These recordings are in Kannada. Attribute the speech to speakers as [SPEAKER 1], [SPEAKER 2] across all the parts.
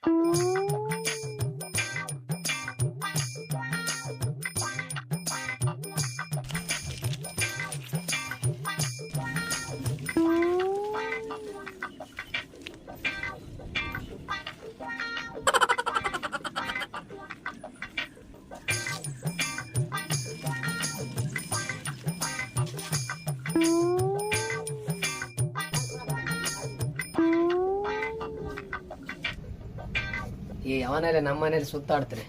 [SPEAKER 1] ಈ ಅವನಲ್ಲಿ ನಮ್ಮ ಮನೇಲಿ ಸುತ್ತಾಡ್ತಾರೆ.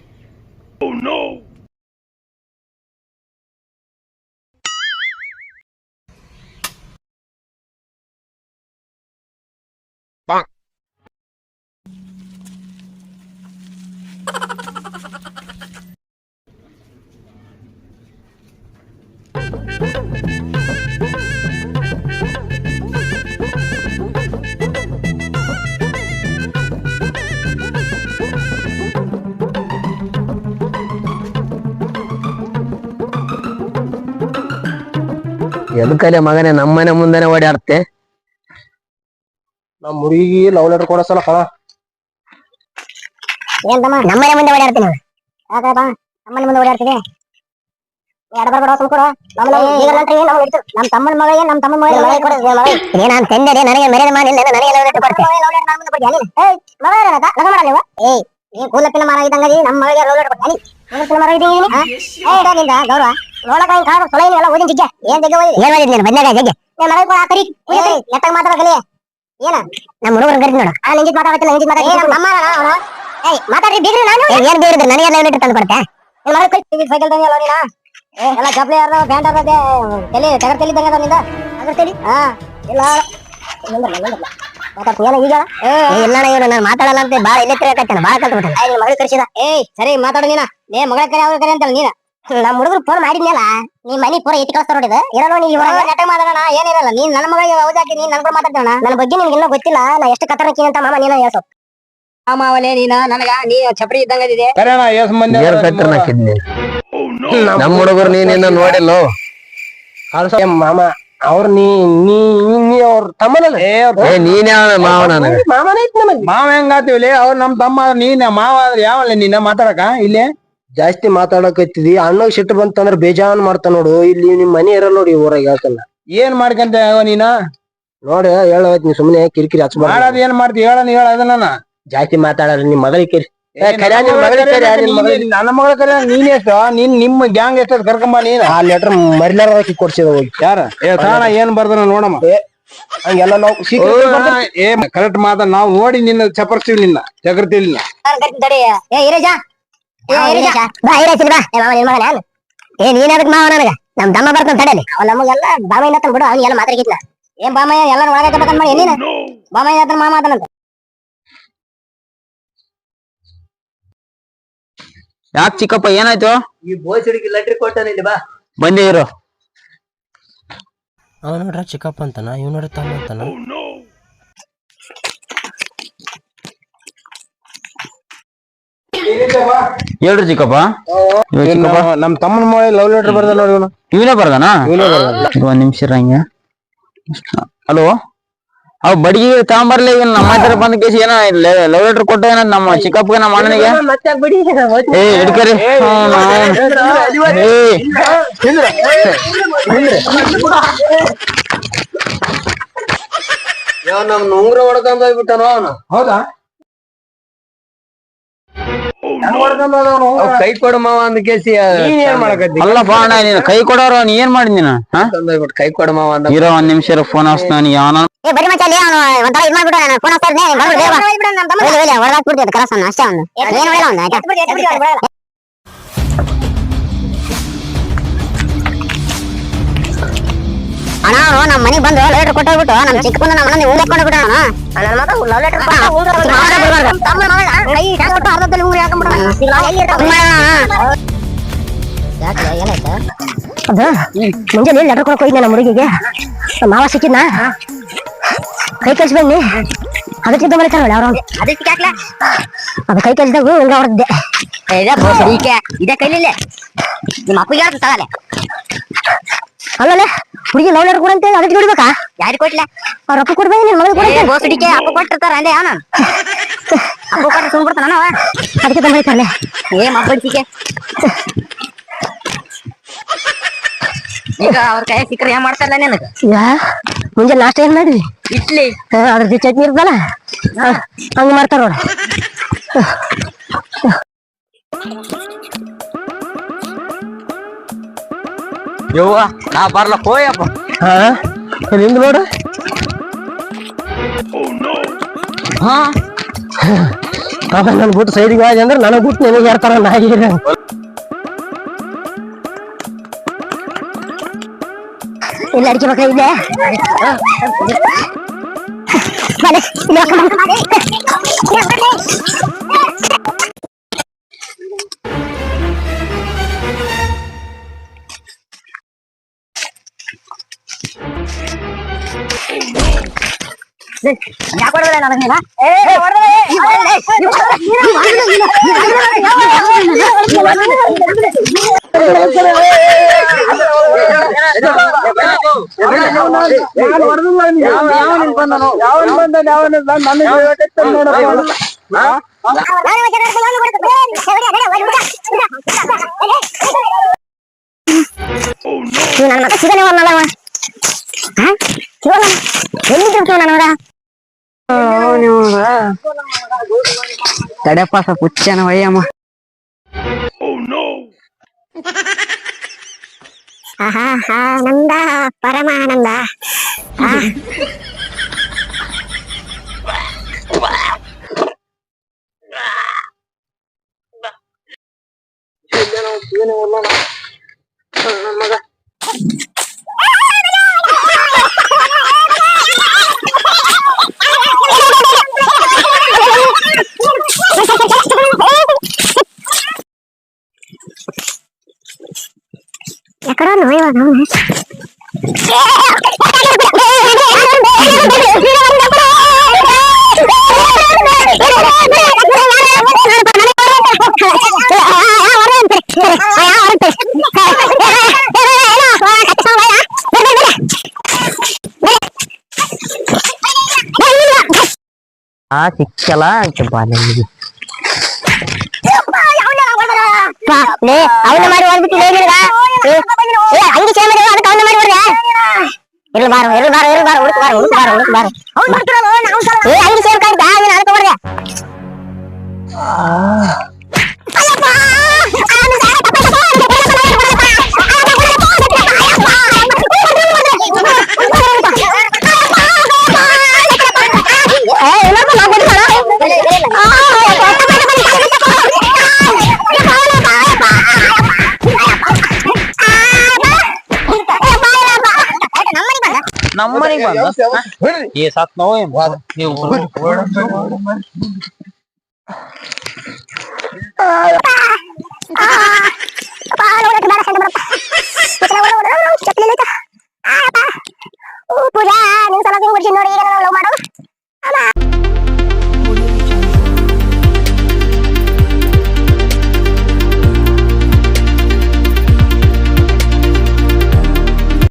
[SPEAKER 1] ಎದಕ್ಕಲೆ ಮಗನೇ ನಮ್ಮನೆ ಮುಂದೆನೆ ಓಡಾಡ್ತೆ.
[SPEAKER 2] ನಮ್ಮ ಹುಡುಗಿಗೆ ಲವ್ ಲೆಟರ್ ಕೊಡಸಲ್ಲ ಕಣ.
[SPEAKER 3] ಏನ್ ತಮ್ಮ ನಮ್ಮನೆ ಮುಂದೆ ಓಡಾಡ್ತೀನಿ? ಯಾಕಪ್ಪ ನಮ್ಮನೆ ಮುಂದೆ ಓಡಾಡ್ತೀನಿ? ಎರಡು ಬರ್ಬೇಡ ಸುಮ್ಕೂಡ. ನಮ್ಮ ತಮ್ಮನ ಮಗ ಏನ್ ನಮ್ಮ ತಮ್ಮನ ಮಗ ನಾನು ತಂದೆ ನನಗೆ ಮರ್ಯಾದೆ ಮಾಡಿಲ್ಲ. ನನಗೆ ಲವ್ ಲೆಟರ್ ಕೊಡ್ತೆ. ನೀ ಕೂಲಪ್ಪಿನ ಮರ ಇದ್ದಂಗ ನಮ್ಮ ಮಗಳಿಗೆ ಲವ್ ಲೆಟರ್ ಕೊಡ್ತೀನಿ. ಮರ ಇದ್ದೀನಿ ಗೌರವ ನೋಡಕ ಕಾಡು ಸೊಲ ಎಲ್ಲ ಓದಿನ ಜಿಜ್ಜೆ ಏನ್ ಜಗ್ಗೆ ಓದಿ ಏನ್ ಓದಿದ್ ನೀನು ಬದಲಾಗ ಜಗ್ಗೆ ಕರಿ ಎತ್ತಾಗ ಮಾತಾಡಕಲಿ ಏನ ನಮ್ಮ ಹುಡುಗರು ಕರಿತೀನಿ ನೋಡ. ಆ ನಿಂಜಿತ್ ಮಾತಾಡತ್ತಿಲ್ಲ ನಿಂಜಿತ್ ಮಾತಾಡ ಮಾತಾಡ್ರಿ ಬೀಗ್ರಿ. ನಾನು ಏನ್ ಬೀರಿದ್ರು ನನಗೆ ಲವ್ ಲೆಟರ್ ತಂದು ಕೊಡ್ತೆ. ಸೈಕಲ್ ತಂಗಿ ಅಲ್ಲ ನೀನಾ ಎಲ್ಲ ಚಪ್ಲಿ ಯಾರ್ದ ಬ್ಯಾಂಡ್ ಅರ್ದೆ ತಲೆ ಟಗರ್ ತಲೆ ತಂಗದ ನಿಂದ ಅದ್ರ ತಲೆ ಇಲ್ಲ ಮಾತಾಡ್ತೀನಿ ಈಗ ಇಲ್ಲ ಇವ್ರು ನಾನು ಮಾತಾಡಲ್ಲ ಅಂತ ಬಾಳ ಇಲ್ಲೇ ತಿರ್ಗಾಕತ್ತೇನೆ ಬಾಳ ಕಲ್ತ್ಬಿಟ್ಟೆ. ನಿನ್ನ ಮಗಳು ಕರ್ಸಿದ ಸರಿ ಮಾತಾಡು ನೀನ ಏ ಮಗಳ ಕರೆ ಅವ್ರ ಕರೆ ಅಂತಲ್ಲ ನೀನ ನಮ್ಮ ಹುಡುಗರು ಫೋನ್ ಮಾಡಿದ್ನಲ್ಲ ನೀ ಮನಿ ಪೂರ ಎತ್ತಿ ಕಳಿಸ್ತಾರ ನೋಡಿದ ಇರಲ್ಲ ನೀ ನೆಟ್ಟ ಮಾತಾಡೋಣ ಏನಿರಲ್ಲ ನೀನ್ ನನ್ನ ಮಗಳಿಗೆ ಹೌದಾಕಿ ನೀನ್ ನನ್ಗೂ ಮಾತಾಡ್ತೇವಣ ನನ್ನ ಬಗ್ಗೆ ನಿನ್ಗೆ ಇನ್ನೂ ಗೊತ್ತಿಲ್ಲ ನಾ ಎಷ್ಟು ಕತ್ತರಕಿ ಅಂತ ಮಾಮ ನೀನ ಹೇಳ್ಸೋ ಮಾವಲೆ ನೀನ ನನಗ ನೀ ಚಪ್ರಿ ಇದ್ದಂಗದಿದೆ
[SPEAKER 1] ನಮ್ಮ ಹುಡುಗರು ನೀನಿನ್ನ ನೋಡಿಲ್ಲ
[SPEAKER 2] ಮಾಮ ಅವ್ರ ನೀ ಅವ್ರ ತಮ್ಮನಲ್ಲ
[SPEAKER 1] ನೀನೇ ಮಾವ ನನಗ
[SPEAKER 2] ಮಾಮನ ಐತಿ ನಮಗೆ
[SPEAKER 4] ಮಾವ ಹೆಂಗಾತಿವಿ ಅವ್ರ ನಮ್ ತಮ್ಮ ನೀನ್ ಮಾವ ಆದ್ರೆ ಯಾವಲ್ಲ ನೀನ ಮಾತಾಡಕ ಇಲ್ಲಿ
[SPEAKER 2] ಜಾಸ್ತಿ ಮಾತಾಡಕತ್ತಿದಿ. ಅಣ್ಣಗ್ ಸಿಟ್ಟು ಬಂತಂದ್ರ ಬೇಜಾನ್ ಮಾಡ್ತಾ ನೋಡು. ಇಲ್ಲಿ ನಿಮ್ ಮನಿ ಇರಲ್ಲ ನೋಡಿ ಊರಾಗ ಹೇಳ್ತಲ್ಲ
[SPEAKER 4] ಏನ್ ಮಾಡ್ಕಂತ ನೀನ
[SPEAKER 2] ನೋಡಿ ಹೇಳವತ್ ನೀ ಸುಮ್ನೆ ಕಿರಿಕಿರಿ ಹಚ್ಬಾರ್ದು.
[SPEAKER 4] ಮಾಡೋದ್ ಏನ್ ಮಾಡ್ತಿ ಹೇಳ ಅದನ್ನ
[SPEAKER 2] ಜಾಸ್ತಿ ಮಾತಾಡಲ್ಲ ನಿಮ್ ಮಗಳಿಗೆ ಕರಿ
[SPEAKER 4] ನನ್ನ ಮಗಳ ಕರೆ ನೀನ್ ಎಷ್ಟು ನಿಮ್ಮ ಗ್ಯಾಂಗ್ ಎಷ್ಟು ಕರ್ಕೊಂಬ ನೀನ್
[SPEAKER 2] ಆ ಲೆಟರ್ ಮರಿಲಾರ ಕೊಡ್ಸಿದ ಹೋಗಿ
[SPEAKER 4] ಯಾರ ತಾಣ ಏನ್ ಬರ್ದ ನೋಡಮ್ಮ
[SPEAKER 2] ಹಂಗೆಲ್ಲ ನಾವು
[SPEAKER 4] ಕರೆಕ್ಟ್ ಮಾತ ನಾವ್ ನೋಡಿ ನಿನ್ನ ಚಪರ್ಸ್ತೀವಿ ನಿನ್ನ ಚಕರ್ತೀವಿ
[SPEAKER 3] ನೀನ್ ಅದಕ್ ಮಾವ ನನಗ ನಮ್ ತಮ್ಮ ಬರ್ತಾನ ತಡಲಿ ಅವ್ ನಮಗೆಲ್ಲ ಬಾಮಯ್ಯ ಬಿಡು ಅವ್ನಿಗೆಲ್ಲ ಮಾತಾಡಿದ್ನ ಏನ್ ಬಾಮಯ್ಯ ಎಲ್ಲ ಒಳಗಬೇಕಂತ ಮಾಡಿ ನೀನು ಬಾಮಯ್ಯ ಹತ್ರ ಮಾಮ ಅದನಂತ
[SPEAKER 5] ಯಾಕ ಚಿಕ್ಕಪ್ಪ ಏನಾಯ್ತು?
[SPEAKER 2] ಈ ಬೋಸಿಡಿಗೆ ಲೆಟ್ರಿ ಕೊಟ್ಟಾನ ಇಲ್ಲಿ ಬಾ
[SPEAKER 5] ಬಂದೇ ಇರು.
[SPEAKER 1] ಅವ ನೋಡ್ರ ಚಿಕ್ಕಪ್ಪ ಅಂತಾನ ಇವ್ ನೋಡ್ರ ತಮ್ಮ ಅಂತಾನ.
[SPEAKER 5] ಹೇಳ್ರಿ ಚಿಕ್ಕಪ್ಪ.
[SPEAKER 4] ನಮ್ ತಮ್ಮನ ಮಳೆ ಲವ್ ಲೆಟರ್ ಬರ್ದ ನೋಡಿ
[SPEAKER 5] ಇವನೇ ಬರ್ದಾನ? ಒಂದ್ ನಿಮಿಷ ಹಂಗ. ಹಲೋ ಅವ್ ಬಡಿಗೆ ತಗೊಂಬರ್ಲಿ ನಮ್ಮ ಹತ್ರ ಬಂದ ಕೇಸ್ ಏನ ಲವ್ ಲೆಟರ್ ಕೊಟ್ಟ ಏನ ನಮ್ಮ ಚಿಕ್ಕಪ್ಪಗೆ ನಮ್ಮ ಅಣ್ಣನಿಗೆ ಏ ಹಿಡ್ಕರಿ
[SPEAKER 2] ನಮ್ ನೂರ ಹೊಡ್ಕೊಂಡ್ ಹೋಗ್ಬಿಟ್ಟಾನ ಅವನು.
[SPEAKER 4] ಹೌದಾ
[SPEAKER 2] ಕೈ ಕೊಡು ಮಾವ ಅಂದ ಕೇಸಿ
[SPEAKER 4] ಏನ್ ಮಾಡಕತ್ತಿ?
[SPEAKER 5] ಅಲ್ಲಪ್ಪ ಅಣ್ಣ ನೀನು ಕೈ ಕೊಡೋರು ನೀ ಏನ್ ಮಾಡಿ ನೀನು
[SPEAKER 2] ಕೈ ಕೊಡು ಮಾವ ಅಂದ.
[SPEAKER 5] ಇರೋ ಒಂದ್ ನಿಮಿಷ ಫೋನ್ ಹಚ್ತ ನಾನು ಯಾವನ
[SPEAKER 3] ಬರಿ ಮಚ್ಚ ಒಂಥರ ಇದ್ ಮಾಡ್ಬಿಡ ನಾನು ಫೋನ್ ಹಚ್ತಾ ಇದ್ದೆ ಹೊರಗಾಕ್ಬಿಡ್ತೀವಿ ಕರಸನ್ನ ಅಷ್ಟೇ ಅವ್ನು ಏನು ಹೇಳ ಅವ್ನು ಅಣ್ಣ ಅವನು ನಮ್ಮ ಮನೆಗೆ ಬಂದು ಲವ್ ಲೆಟರ್ ಕೊಟ್ಟೋಗ್ಬಿಟ್ಟು ನಮ್ಮ ಚಿಕ್ಕಪ್ಪನ ನಮ್ಮ ಮನೆ ಊರ್ ಹಾಕೊಂಡು ಬಿಟ್ಟು ನನ್ನ ಮಾತ್ರ ಲವ್ ಲೆಟರ್ ಅರ್ಧದಲ್ಲಿ ಊರು ಹಾಕೊಂಡ್ಬಿಡ ಏನಾಯ್ತು ಅದು ಮುಂಜಾನೆ ಲೆಟರ್ ಕೊಡಕ್ ಹೋಗಿದ್ದೆ ನಮ್ಮ ಹುಡುಗಿಗೆ ಮಾವ ಸಿಕ್ಕಿದ್ನ ಕೈ ಕಳ್ಸಿ ಬನ್ನಿ ಅದಕ್ಕಿಂತ ಮರಿತಾರ ನೋಡಿ ಅವ್ರು ಅದು ಕೈ ಕಳ್ಸಿದಾಗ ಹಿಂಗ ಹೊಡೆದಿದ್ದೆ ಇದೇ ಕೈಲಿಲ್ಲ ನಿಮ್ಮ ಅಪ್ಪಿಗೆ ಹೇಳ್ತ ತಗಲೆ ಅಲ್ಲೇ ಹುಡುಗಿ ಲವ್ ಲೆಟರ್ ಕೊಡಂತ ಅದಕ್ಕೆ ಹೊಡಿಬೇಕಾ? ಯಾರಿಗೆ ಕೊಟ್ಲ? ಅವ್ರ ಅಪ್ಪ ಕೊಡ್ಬೇಕು, ನಿನ್ ಮಗಳು ಕೊಡ. ಗೋಸಡಿಕೆ ಅಪ್ಪ ಕೊಟ್ಟಿರ್ತಾರ ಅಂದೆ ಅವನ. ಅಪ್ಪ ಕೊಟ್ಟು ಸುಮ್ಬಿಡ್ತಾನ ನಾವ. ಅದಕ್ಕೆ ತಂಬೈತಾರಲ್ಲ ಮಬ್ಬಡಿಕೆ. ಈಗ ಅವ್ರ ಕೈ ಸಿಕ್ಕರೆ ಏನ್ ಮಾಡ್ತಾರಲ್ಲ ನಿನಗ? ಮುಂಜಾನೆ ನಾಷ್ಟ ಏನ್ ಮಾಡಿದ್ವಿ? ಇಡ್ಲಿ. ಅದ್ರ ಚಟ್ನಿ ಇರ್ತಲ್ಲ ಹಂಗ ಮಾಡ್ತಾರ ನೋಡ.
[SPEAKER 5] ಯವ್ವ ನಾ ಬರ್ಲ ಹೋಯಪ್ಪ.
[SPEAKER 2] ಹಾ ನಿಂದು ನೋಡು.
[SPEAKER 5] ಹಾ
[SPEAKER 2] ನನ್ ಬಿಟ್ಟು ಸೈಡ್ಗೆ ಹೋಗಿ ಅಂದ್ರೆ ನನಗ್ ಬಿಟ್ಟು ನಿನಗೆ ಯಾರ್ತಾರ ನಾಯಿ.
[SPEAKER 3] ಇಲ್ಲ ಅಡಿಕೆ ಮಕ್ಕಳ ಇದೆ. ಯಾಕೆ ನನಗೆ ನನ್ನ ಮಗ ಸಿಗನೆ ಅನ್ನಲ್ಲವ. ನನಗ ತಡೆಪ್ಪ ಸ್ವಲ್ಪ ಹುಚ್ಚನ ವಯ್ಯಮ್ಮ. ಆನಂದ ಪರಮಾನಂದ. ఎక్కడో నువ్వు
[SPEAKER 5] ಸಿಕ್ಕಲ್ಲ ಬಾಲಿಗೆ
[SPEAKER 3] ಅವನ್ನ ಮಾಡಿ ಹೊಡ್ಬಿಟ್ಟಿಲ್ಲ ಹಂಗೆ ಚೇ ಮಾಡಿ ಅದಕ್ಕೆ ಅವನ್ನ ಮಾಡಿ ಹೊಡ್ದೆ. ಎಲ್ಲಿ ಬಾರು ಎಲ್ಲಿ ಬಾರು ಎಲ್ಲಿ ಬಾರು ಹುಡುಕ್ ಬಾರು ಹುಡುಕ್ ಬಾರು ಹುಡುಕ್ ಬಾರು ಹಂಗೆ ಸೇರ್ ಕಾಯ್ದ ಅದಕ್ಕೆ ಹೊಡ್ದೆ.
[SPEAKER 5] ನಮ್ಮನಿಗೆ ಬಂದ ಈ ಸತ್ ನೋವು ನೀವು
[SPEAKER 3] ಬೇಡ